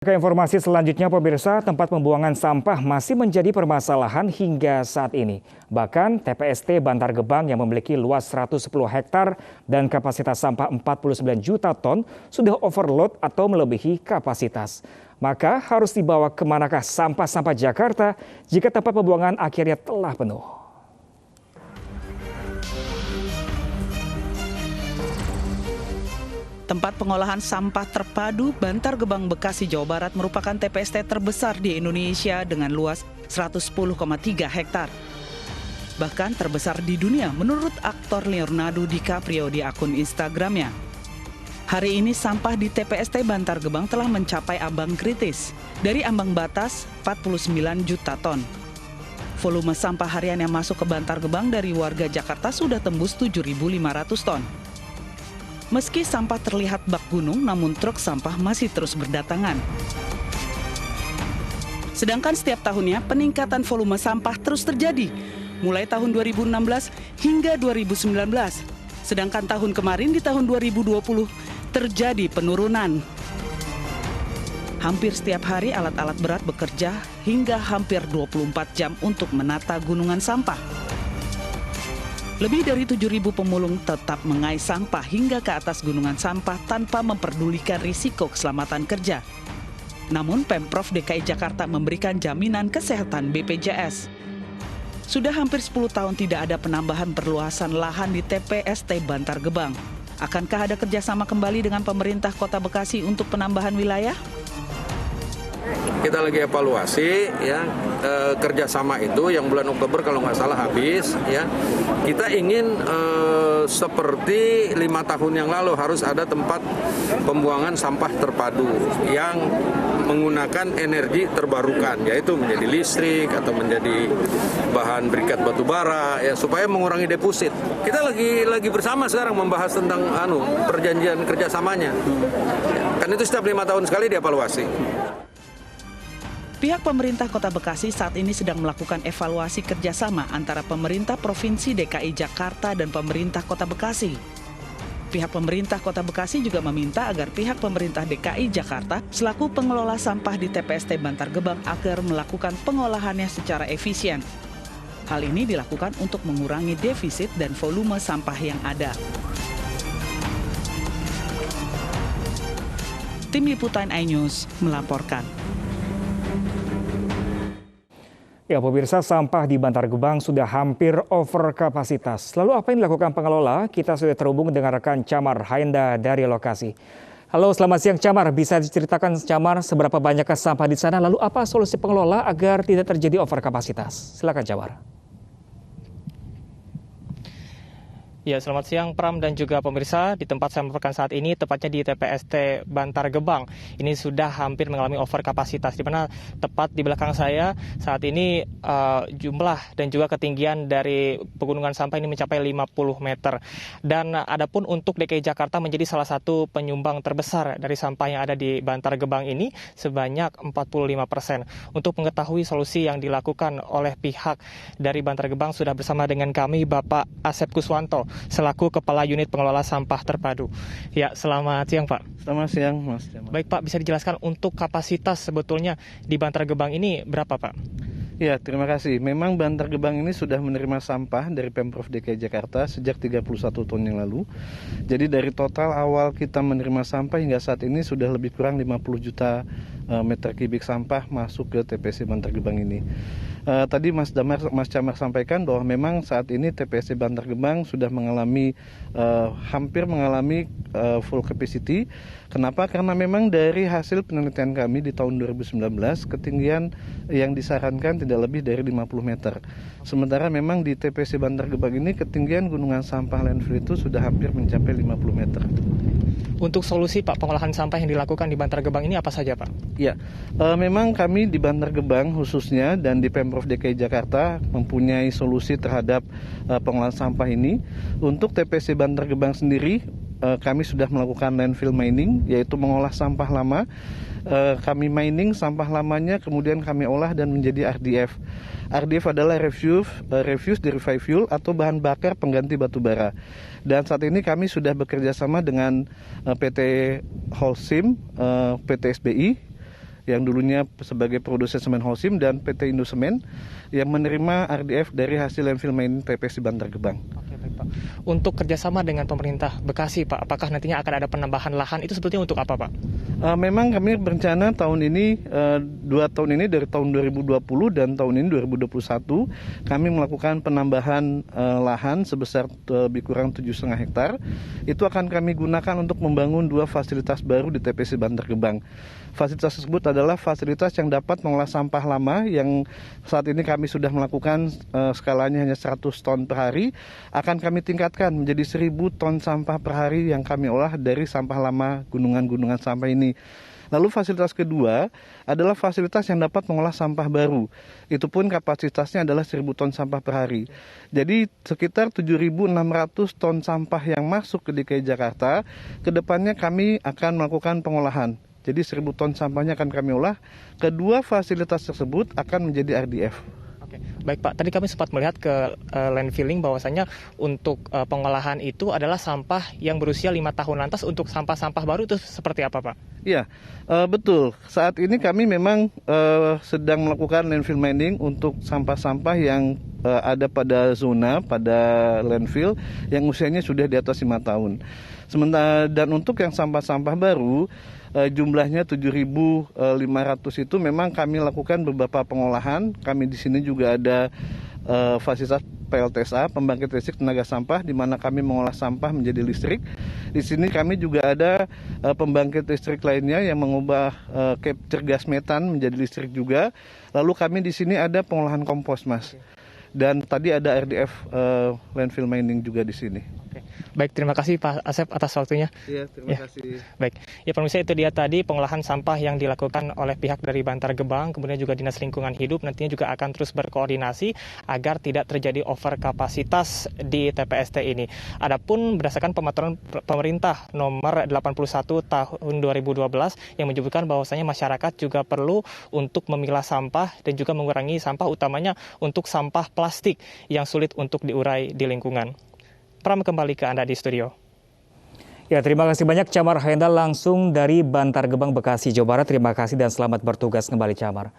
Ke informasi selanjutnya, pemirsa, tempat pembuangan sampah masih menjadi permasalahan hingga saat ini. Bahkan TPST Bantar Gebang yang memiliki luas 110 hektar dan kapasitas sampah 49 juta ton sudah overload atau melebihi kapasitas. Maka harus dibawa kemanakah sampah-sampah Jakarta jika tempat pembuangan akhirnya telah penuh? Tempat pengolahan sampah terpadu Bantar Gebang, Bekasi, Jawa Barat merupakan TPST terbesar di Indonesia dengan luas 110,3 hektar. Bahkan terbesar di dunia menurut aktor Leonardo DiCaprio di akun Instagramnya. Hari ini sampah di TPST Bantar Gebang telah mencapai ambang kritis dari ambang batas 49 juta ton. Volume sampah harian yang masuk ke Bantar Gebang dari warga Jakarta sudah tembus 7.500 ton. Meski sampah terlihat bak gunung, namun truk sampah masih terus berdatangan. Sedangkan setiap tahunnya peningkatan volume sampah terus terjadi, mulai tahun 2016 hingga 2019. Sedangkan tahun kemarin di tahun 2020 terjadi penurunan. Hampir setiap hari alat-alat berat bekerja hingga hampir 24 jam untuk menata gunungan sampah. Lebih dari 7.000 pemulung tetap mengais sampah hingga ke atas gunungan sampah tanpa memperdulikan risiko keselamatan kerja. Namun Pemprov DKI Jakarta memberikan jaminan kesehatan BPJS. Sudah hampir 10 tahun tidak ada penambahan perluasan lahan di TPST Bantar Gebang. Akankah ada kerjasama kembali dengan pemerintah Kota Bekasi untuk penambahan wilayah? Kita lagi evaluasi ya, kerjasama itu yang bulan Oktober kalau nggak salah habis ya. Kita ingin seperti 5 tahun yang lalu harus ada tempat pembuangan sampah terpadu yang menggunakan energi terbarukan, yaitu menjadi listrik atau menjadi bahan berikat batu bara ya, supaya mengurangi defisit. Kita lagi bersama sekarang membahas tentang perjanjian kerjasamanya. Kan itu setiap 5 tahun sekali dievaluasi. Pihak pemerintah Kota Bekasi saat ini sedang melakukan evaluasi kerjasama antara pemerintah Provinsi DKI Jakarta dan pemerintah Kota Bekasi. Pihak pemerintah Kota Bekasi juga meminta agar pihak pemerintah DKI Jakarta selaku pengelola sampah di TPST Bantar Gebang agar melakukan pengolahannya secara efisien. Hal ini dilakukan untuk mengurangi defisit dan volume sampah yang ada. Tim Liputan iNews melaporkan. Ya, pemirsa, sampah di Bantar Gebang sudah hampir over kapasitas. Lalu apa yang dilakukan pengelola? Kita sudah terhubung dengan rekan Camar Haenda dari lokasi. Halo, selamat siang Camar. Bisa diceritakan Camar seberapa banyak sampah di sana? Lalu apa solusi pengelola agar tidak terjadi over kapasitas? Silakan Camar. Ya, selamat siang Pram dan juga pemirsa. Di tempat saya melaporkan saat ini, tepatnya di TPST Bantar Gebang, ini sudah hampir mengalami over kapasitas, di mana tepat di belakang saya saat ini jumlah dan juga ketinggian dari pegunungan sampah ini mencapai 50 meter. Dan adapun untuk DKI Jakarta menjadi salah satu penyumbang terbesar dari sampah yang ada di Bantar Gebang ini sebanyak 45%. Untuk mengetahui solusi yang dilakukan oleh pihak dari Bantar Gebang, sudah bersama dengan kami Bapak Asep Kuswanto selaku Kepala Unit Pengelola Sampah Terpadu. Ya, selamat siang Pak. Selamat siang Mas. Baik Pak, bisa dijelaskan untuk kapasitas sebetulnya di Bantar Gebang ini berapa Pak? Ya, terima kasih. Memang Bantar Gebang ini sudah menerima sampah dari Pemprov DKI Jakarta sejak 31 tahun yang lalu. Jadi dari total awal kita menerima sampah hingga saat ini sudah lebih kurang 50 juta meter kubik sampah masuk ke TPST Bantar Gebang ini. Tadi Mas Camar sampaikan bahwa memang saat ini TPST Bantar Gebang sudah mengalami hampir mengalami full capacity. Kenapa? Karena memang dari hasil penelitian kami di tahun 2019 ketinggian yang disarankan tidak lebih dari 50 meter. Sementara memang di TPST Bantar Gebang ini ketinggian gunungan sampah landfill itu sudah hampir mencapai 50 meter. Untuk solusi Pak pengolahan sampah yang dilakukan di Bantar Gebang ini apa saja Pak? Ya, memang kami di Bantar Gebang khususnya dan di Pemprov DKI Jakarta mempunyai solusi terhadap pengolahan sampah ini. Untuk TPST Bantar Gebang sendiri kami sudah melakukan landfill mining, yaitu mengolah sampah lama. Kami mining sampah lamanya, kemudian kami olah dan menjadi RDF. RDF adalah refuse derived fuel atau bahan bakar pengganti batu bara. Dan saat ini kami sudah bekerja sama dengan PT Holcim, PT SBI, yang dulunya sebagai produsen semen Holcim dan PT Indosemen yang menerima RDF dari hasil landfill mining TPS di Bantar Gebang. Oke, baik Pak. Untuk kerjasama dengan pemerintah Bekasi Pak, apakah nantinya akan ada penambahan lahan itu sebetulnya untuk apa Pak? Memang kami berencana tahun ini, 2 tahun ini dari tahun 2020 dan tahun ini 2021 kami melakukan penambahan lahan sebesar lebih kurang 7,5 hektar. Itu akan kami gunakan untuk membangun 2 fasilitas baru di TPS Bantar Gebang. Fasilitas tersebut adalah fasilitas yang dapat mengolah sampah lama yang saat ini kami sudah melakukan skalanya hanya 100 ton per hari, akan kami tingkatkan menjadi 1.000 ton sampah per hari yang kami olah dari sampah lama gunungan-gunungan sampah ini. Lalu fasilitas kedua adalah fasilitas yang dapat mengolah sampah baru. Itu pun kapasitasnya adalah 1.000 ton sampah per hari. Jadi sekitar 7.600 ton sampah yang masuk ke DKI Jakarta, kedepannya kami akan melakukan pengolahan. Jadi 1.000 ton sampahnya akan kami olah. Kedua fasilitas tersebut akan menjadi RDF. Oke, baik Pak. Tadi kami sempat melihat ke landfilling bahwasanya untuk pengolahan itu adalah sampah yang berusia 5 tahun. Lantas untuk sampah-sampah baru itu seperti apa Pak? Iya, betul. Saat ini kami memang sedang melakukan landfill mining untuk sampah-sampah yang ada pada zona, pada landfill yang usianya sudah di atas 5 tahun. Sementara dan untuk yang sampah-sampah baru, jumlahnya 7.500 itu memang kami lakukan beberapa pengolahan. Kami di sini juga ada fasilitas PLTSA, pembangkit listrik tenaga sampah, di mana kami mengolah sampah menjadi listrik. Di sini kami juga ada pembangkit listrik lainnya yang mengubah capture gas metan menjadi listrik juga. Lalu kami di sini ada pengolahan kompos, Mas. Dan tadi ada RDF landfill mining juga di sini. Oke. Baik, terima kasih Pak Asep atas waktunya. Iya, terima kasih. Baik, ya pemirsa, itu dia tadi pengolahan sampah yang dilakukan oleh pihak dari Bantar Gebang, kemudian juga Dinas Lingkungan Hidup nantinya juga akan terus berkoordinasi agar tidak terjadi overkapasitas di TPST ini. Adapun berdasarkan pematuran pemerintah nomor 81 tahun 2012 yang menyebutkan bahwasanya masyarakat juga perlu untuk memilah sampah dan juga mengurangi sampah, utamanya untuk sampah plastik yang sulit untuk diurai di lingkungan. Pram, kembali ke Anda di studio. Ya, terima kasih banyak Camar Hendal langsung dari Bantar Gebang, Bekasi, Jawa Barat. Terima kasih dan selamat bertugas kembali Camar.